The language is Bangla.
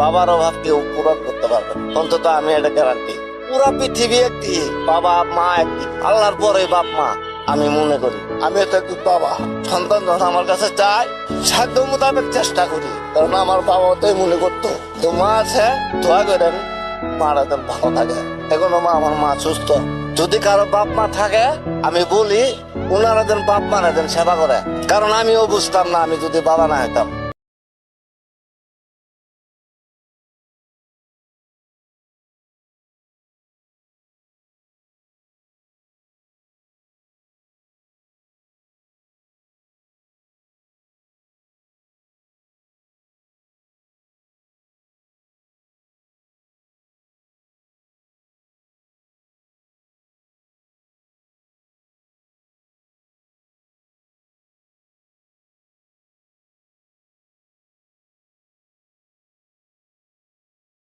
বাবার অভাব কেউ পূরণ করতে পারবে না। অন্তত আমি এটা গ্যারান্টি। পুরা পৃথিবী একটি, বাবা মা একটি, আল্লাহর পরে বাপ মা আমি মনে করি। আমি তো একটু বাবা, সন্তান যখন আমার কাছে চাই সাধ্য মোতাবেক চেষ্টা করি, কারণ আমার বাবা তাই মনে করতো। তো মা আছে, দোয়া করেন মারা যেন ভালো থাকে। এখনো মা, আমার মা সুস্থ। যদি কারো বাপ মা থাকে আমি বলি ওনারা যেন বাপ মারা যেন সেবা করে, কারণ আমিও বুঝতাম না আমি যদি বাবা না হতাম।